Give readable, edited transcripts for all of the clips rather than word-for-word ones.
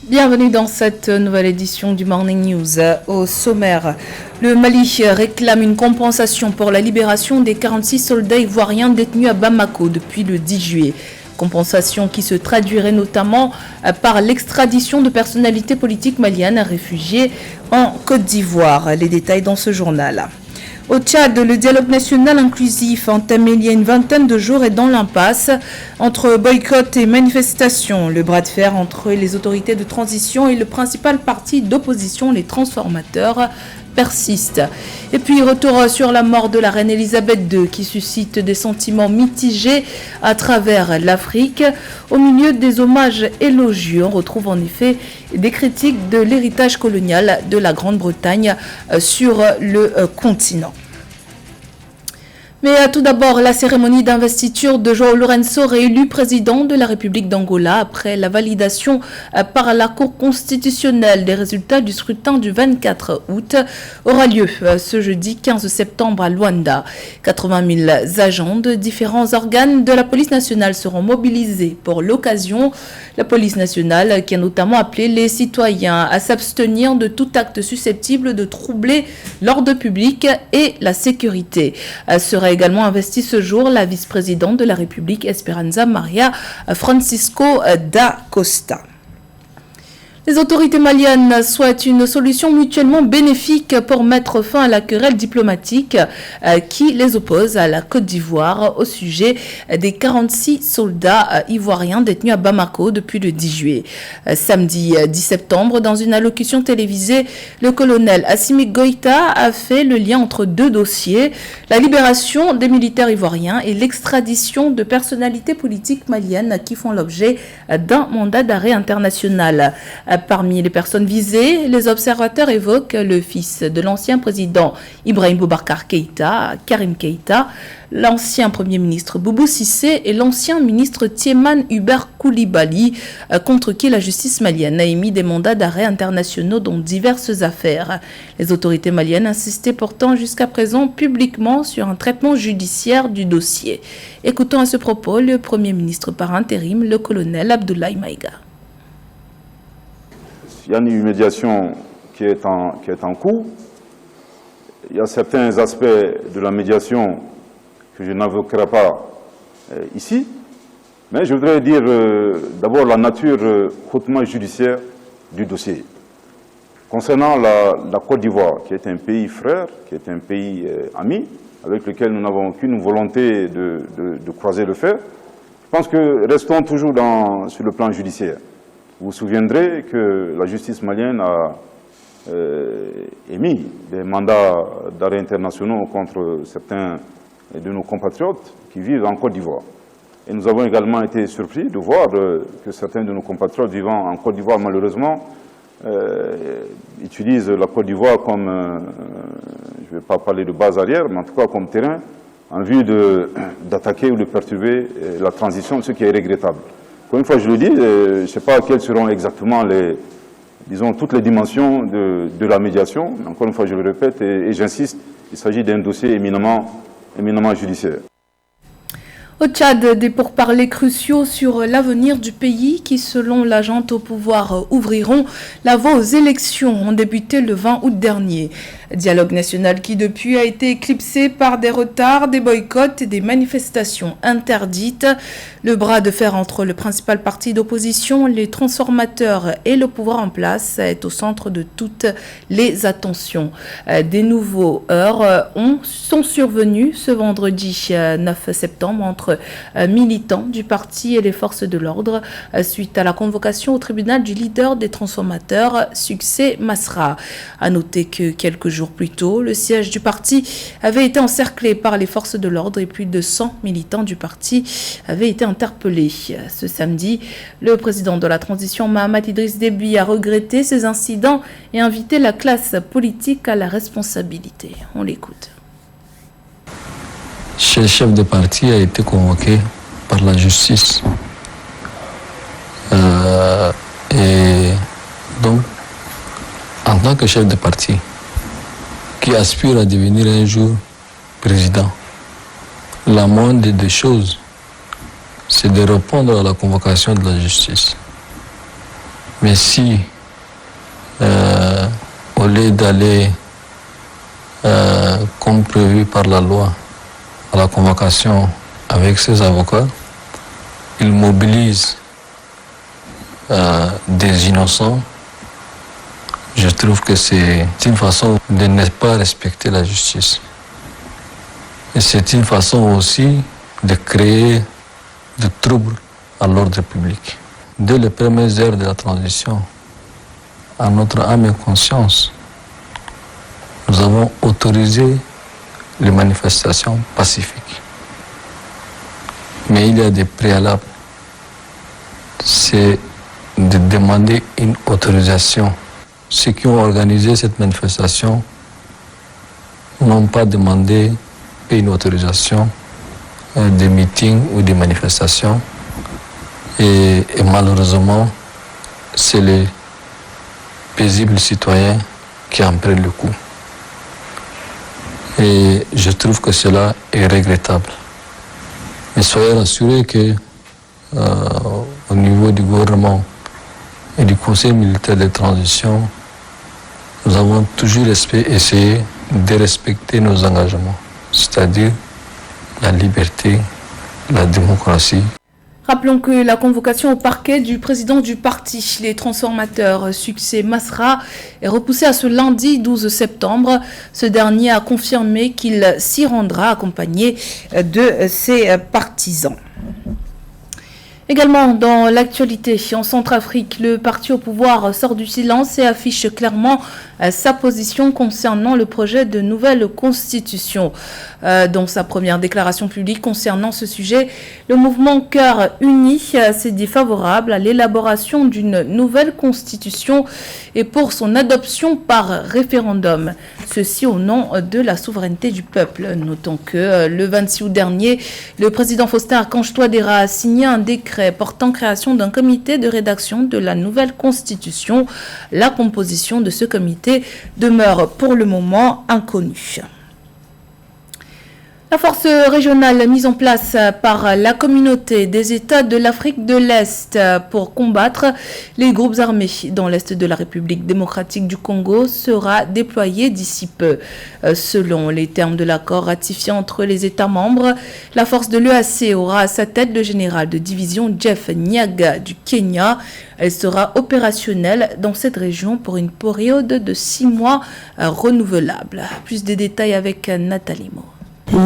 Bienvenue dans cette nouvelle édition du Morning News. Au sommaire, le Mali réclame une compensation pour la libération des 46 soldats ivoiriens détenus à Bamako depuis le 10 juillet. Compensation qui se traduirait notamment par l'extradition de personnalités politiques maliennes réfugiées en Côte d'Ivoire. Les détails dans ce journal. Au Tchad, le dialogue national inclusif entamé il y a une vingtaine de jours est dans l'impasse entre boycott et manifestation. Le bras de fer entre les autorités de transition et le principal parti d'opposition, les transformateurs, persiste. Et puis retour sur la mort de la reine Elisabeth II qui suscite des sentiments mitigés à travers l'Afrique. Au milieu des hommages élogieux, on retrouve en effet des critiques de l'héritage colonial de la Grande-Bretagne sur le continent. Mais tout d'abord, la cérémonie d'investiture de João Lourenço, réélu président de la République d'Angola après la validation par la Cour constitutionnelle des résultats du scrutin du 24 août, aura lieu ce jeudi 15 septembre à Luanda. 80 000 agents de différents organes de la police nationale seront mobilisés pour l'occasion. La police nationale qui a notamment appelé les citoyens à s'abstenir de tout acte susceptible de troubler l'ordre public et la sécurité. Sera également investie ce jour la vice-présidente de la République Esperanza Maria Francisco da Costa. Les autorités maliennes souhaitent une solution mutuellement bénéfique pour mettre fin à la querelle diplomatique qui les oppose à la Côte d'Ivoire au sujet des 46 soldats ivoiriens détenus à Bamako depuis le 10 juillet. Samedi 10 septembre, dans une allocution télévisée, le colonel Assimi Goïta a fait le lien entre deux dossiers, la libération des militaires ivoiriens et l'extradition de personnalités politiques maliennes qui font l'objet d'un mandat d'arrêt international. Parmi les personnes visées, les observateurs évoquent le fils de l'ancien président Ibrahim Boubacar Keïta, Karim Keïta, l'ancien premier ministre Boubou Cissé et l'ancien ministre Tieman Hubert Koulibaly, contre qui la justice malienne a émis des mandats d'arrêt internationaux dans diverses affaires. Les autorités maliennes insistaient pourtant jusqu'à présent publiquement sur un traitement judiciaire du dossier. Écoutons à ce propos le premier ministre par intérim, le colonel Abdoulaye Maïga. Il y a une médiation qui est en cours. Il y a certains aspects de la médiation que je n'invoquerai pas ici. Mais je voudrais dire d'abord la nature hautement judiciaire du dossier. Concernant la Côte d'Ivoire, qui est un pays frère, qui est un pays ami, avec lequel nous n'avons aucune volonté de croiser le fer, je pense que restons toujours sur le plan judiciaire. Vous vous souviendrez que la justice malienne a émis des mandats d'arrêt internationaux contre certains de nos compatriotes qui vivent en Côte d'Ivoire. Et nous avons également été surpris de voir que certains de nos compatriotes vivant en Côte d'Ivoire, malheureusement, utilisent la Côte d'Ivoire comme, je ne vais pas parler de base arrière, mais en tout cas comme terrain, en vue d'attaquer ou de perturber la transition, ce qui est regrettable. Encore une fois, je le dis, je ne sais pas quelles seront exactement toutes les dimensions de la médiation. Encore une fois, je le répète et j'insiste, il s'agit d'un dossier éminemment judiciaire. Au Tchad, des pourparlers cruciaux sur l'avenir du pays qui, selon la junte au pouvoir, ouvriront la voie aux élections ont débuté le 20 août dernier. Dialogue national qui depuis a été éclipsé par des retards, des boycotts et des manifestations interdites. Le bras de fer entre le principal parti d'opposition, les transformateurs et le pouvoir en place est au centre de toutes les attentions. Des nouveaux heurts sont survenus ce vendredi 9 septembre entre militants du parti et les forces de l'ordre suite à la convocation au tribunal du leader des transformateurs, Succès Masra. À noter que quelques jours plus tôt, le siège du parti avait été encerclé par les forces de l'ordre et plus de 100 militants du parti avaient été interpellés. Ce samedi, le président de la transition, Mahamat Idriss Déby, a regretté ces incidents et invité la classe politique à la responsabilité. On l'écoute. Ce chef de parti a été convoqué par la justice. Et donc, en tant que chef de parti, qui aspire à devenir un jour président, la moindre des choses, c'est de répondre à la convocation de la justice. Mais si, au lieu d'aller comme prévu par la loi à la convocation avec ses avocats, il mobilise des innocents, je trouve que c'est une façon de ne pas respecter la justice. Et c'est une façon aussi de créer des troubles à l'ordre public. Dès les premières heures de la transition, à notre âme et conscience, nous avons autorisé les manifestations pacifiques. Mais il y a des préalables. C'est de demander une autorisation. Ceux qui ont organisé cette manifestation n'ont pas demandé une autorisation des meetings ou des manifestations. Et malheureusement, c'est les paisibles citoyens qui en prennent le coup. Et je trouve que cela est regrettable. Mais soyez rassurés que au niveau du gouvernement et du Conseil militaire de transition, nous avons toujours essayé de respecter nos engagements, c'est-à-dire la liberté, la démocratie. Rappelons que la convocation au parquet du président du parti, les transformateurs, Succès Masra, est repoussée à ce lundi 12 septembre. Ce dernier a confirmé qu'il s'y rendra accompagné de ses partisans. Également dans l'actualité, en Centrafrique, le parti au pouvoir sort du silence et affiche clairement sa position concernant le projet de nouvelle constitution. Dans sa première déclaration publique concernant ce sujet, le mouvement Cœur Uni s'est dit favorable à l'élaboration d'une nouvelle constitution et pour son adoption par référendum. Ceci au nom de la souveraineté du peuple. Notons que le 26 août dernier, le président Faustin Archange Touadéra a signé un décret portant création d'un comité de rédaction de la nouvelle constitution. La composition de ce comité demeure pour le moment inconnue. La force régionale mise en place par la communauté des États de l'Afrique de l'Est pour combattre les groupes armés dans l'Est de la République démocratique du Congo sera déployée d'ici peu. Selon les termes de l'accord ratifié entre les États membres, la force de l'EAC aura à sa tête le général de division Jeff Nyaga du Kenya. Elle sera opérationnelle dans cette région pour une période de 6 mois renouvelable. Plus de détails avec Nathalie Mo.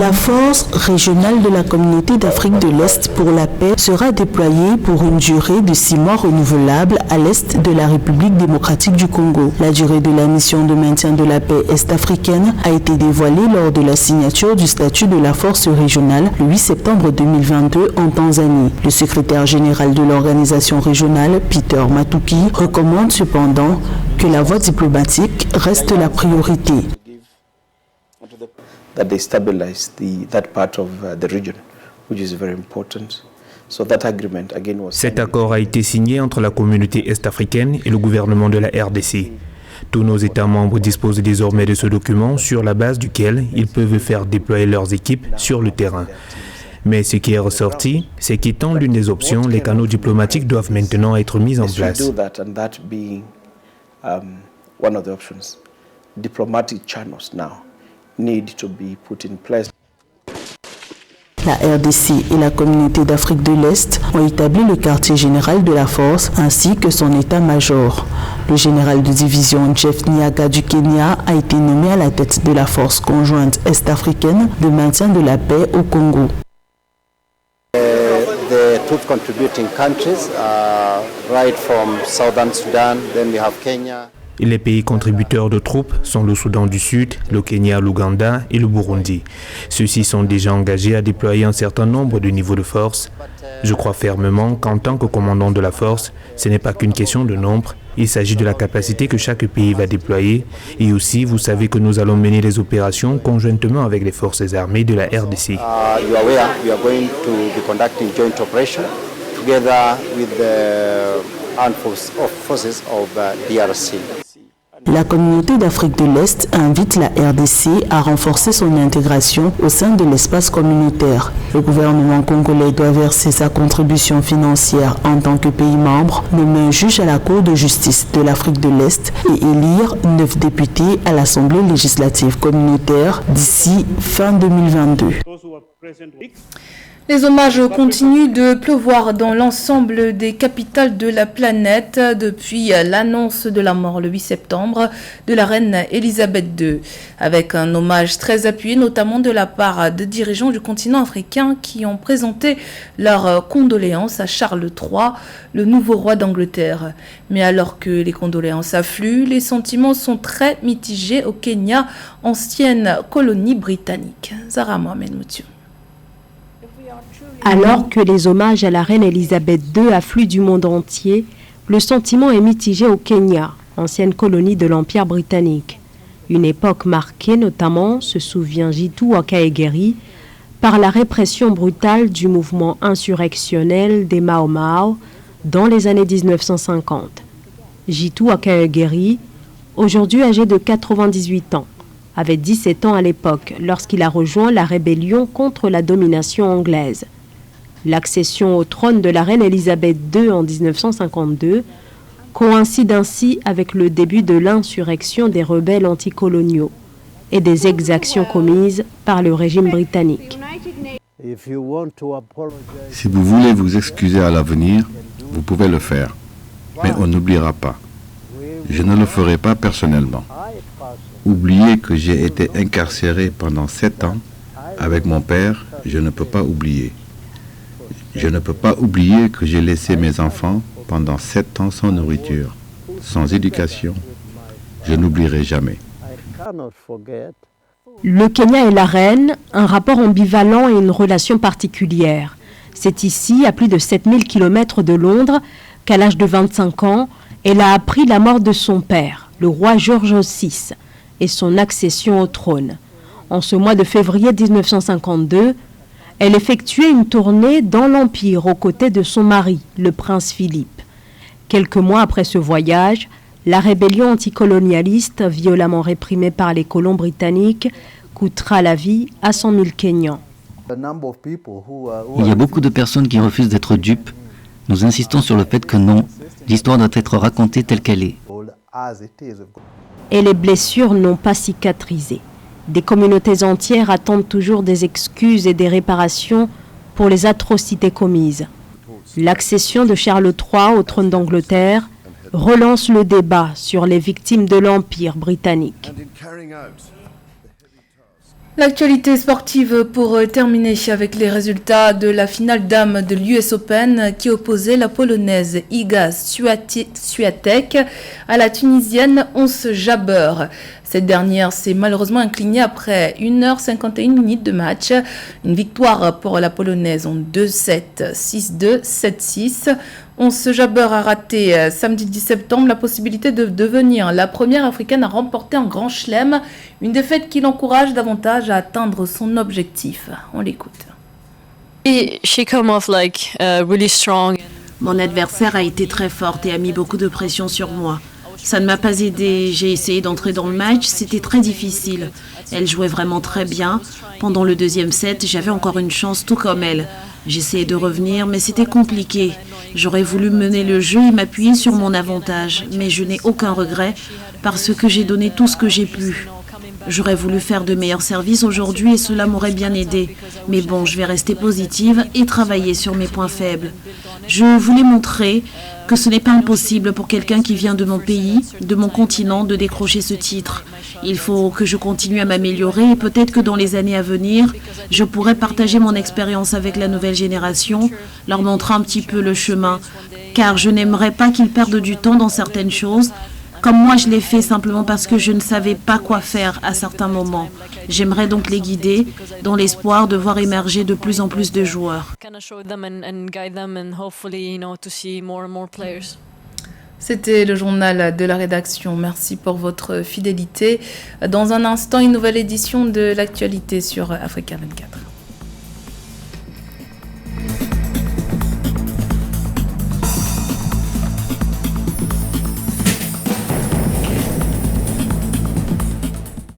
La force régionale de la communauté d'Afrique de l'Est pour la paix sera déployée pour une durée de 6 mois renouvelable à l'Est de la République démocratique du Congo. La durée de la mission de maintien de la paix est-africaine a été dévoilée lors de la signature du statut de la force régionale le 8 septembre 2022 en Tanzanie. Le secrétaire général de l'organisation régionale, Peter Matuki, recommande cependant que la voie diplomatique reste la priorité. That they stabilize that part of the region, which is very important. So that agreement again was. Cet accord a été signé entre la communauté est-africaine et le gouvernement de la RDC. Tous nos États membres disposent désormais de ce document sur la base duquel ils peuvent faire déployer leurs équipes sur le terrain. Mais ce qui est ressorti, c'est qu'étant l'une des options, les canaux diplomatiques doivent maintenant être mis en place. One of the options, diplomatic channels now need to be put in place. La RDC et la communauté d'Afrique de l'Est ont établi le quartier général de la force ainsi que son état-major. Le général de division Jeff Nyaga du Kenya a été nommé à la tête de la force conjointe est-africaine de maintien de la paix au Congo. The troop contributing countries, right from Southern Sudan, then we have Kenya. Les pays contributeurs de troupes sont le Soudan du Sud, le Kenya, l'Ouganda et le Burundi. Ceux-ci sont déjà engagés à déployer un certain nombre de niveaux de force. Je crois fermement qu'en tant que commandant de la force, ce n'est pas qu'une question de nombre. Il s'agit de la capacité que chaque pays va déployer. Et aussi, vous savez que nous allons mener les opérations conjointement avec les forces armées de la RDC. You are aware we are going to be conducting joint operation together with the armed forces of DRC. La communauté d'Afrique de l'Est invite la RDC à renforcer son intégration au sein de l'espace communautaire. Le gouvernement congolais doit verser sa contribution financière en tant que pays membre, nommer un juge à la Cour de justice de l'Afrique de l'Est et élire 9 députés à l'Assemblée législative communautaire d'ici fin 2022. Les hommages continuent de pleuvoir dans l'ensemble des capitales de la planète depuis l'annonce de la mort le 8 septembre de la reine Elisabeth II, avec un hommage très appuyé notamment de la part de dirigeants du continent africain qui ont présenté leurs condoléances à Charles III, le nouveau roi d'Angleterre. Mais alors que les condoléances affluent, les sentiments sont très mitigés au Kenya, ancienne colonie britannique. Zara Mohamed Moutiu. Alors que les hommages à la reine Elisabeth II affluent du monde entier, le sentiment est mitigé au Kenya, ancienne colonie de l'Empire britannique. Une époque marquée notamment, se souvient Jitu Wakaegeri, par la répression brutale du mouvement insurrectionnel des Mau Mau dans les années 1950. Jitu Wakaegeri, aujourd'hui âgé de 98 ans, avait 17 ans à l'époque lorsqu'il a rejoint la rébellion contre la domination anglaise. L'accession au trône de la reine Elisabeth II en 1952 coïncide ainsi avec le début de l'insurrection des rebelles anticoloniaux et des exactions commises par le régime britannique. Si vous voulez vous excuser à l'avenir, vous pouvez le faire, mais on n'oubliera pas. Je ne le ferai pas personnellement. Oublier que j'ai été incarcéré pendant 7 ans avec mon père, je ne peux pas oublier. Je ne peux pas oublier que j'ai laissé mes enfants pendant 7 ans sans nourriture, sans éducation. Je n'oublierai jamais. Le Kenya et la reine, un rapport ambivalent et une relation particulière. C'est ici, à plus de 7000 km de Londres, qu'à l'âge de 25 ans, elle a appris la mort de son père, le roi George VI, et son accession au trône. En ce mois de février 1952, elle effectuait une tournée dans l'Empire aux côtés de son mari, le prince Philippe. Quelques mois après ce voyage, la rébellion anticolonialiste, violemment réprimée par les colons britanniques, coûtera la vie à 100 000 Kenyans. Il y a beaucoup de personnes qui refusent d'être dupes. Nous insistons sur le fait que non, l'histoire doit être racontée telle qu'elle est. Et les blessures n'ont pas cicatrisé. Des communautés entières attendent toujours des excuses et des réparations pour les atrocités commises. L'accession de Charles III au trône d'Angleterre relance le débat sur les victimes de l'Empire britannique. L'actualité sportive pour terminer avec les résultats de la finale dames de l'US Open qui opposait la polonaise Iga Swiatek à la tunisienne Ons Jabeur. Cette dernière s'est malheureusement inclinée après 1h51 de match. Une victoire pour la polonaise en 2-7, 6-2, 7-6. Ons Jabeur a raté samedi 10 septembre la possibilité de devenir la première africaine à remporter un grand chelem, une défaite qui l'encourage davantage à atteindre son objectif. On l'écoute. Mon adversaire a été très forte et a mis beaucoup de pression sur moi. Ça ne m'a pas aidé. J'ai essayé d'entrer dans le match, c'était très difficile. Elle jouait vraiment très bien. Pendant le deuxième set, j'avais encore une chance tout comme elle. J'essayais de revenir, mais c'était compliqué. J'aurais voulu mener le jeu et m'appuyer sur mon avantage, mais je n'ai aucun regret parce que j'ai donné tout ce que j'ai pu. J'aurais voulu faire de meilleurs services aujourd'hui et cela m'aurait bien aidé. Mais bon, je vais rester positive et travailler sur mes points faibles. Je voulais montrer que ce n'est pas impossible pour quelqu'un qui vient de mon pays, de mon continent, de décrocher ce titre. Il faut que je continue à m'améliorer et peut-être que dans les années à venir, je pourrai partager mon expérience avec la nouvelle génération, leur montrer un petit peu le chemin. Car je n'aimerais pas qu'ils perdent du temps dans certaines choses, comme moi je l'ai fait simplement parce que je ne savais pas quoi faire à certains moments. J'aimerais donc les guider dans l'espoir de voir émerger de plus en plus de joueurs. C'était le journal de la rédaction. Merci pour votre fidélité. Dans un instant, une nouvelle édition de l'actualité sur Africa 24.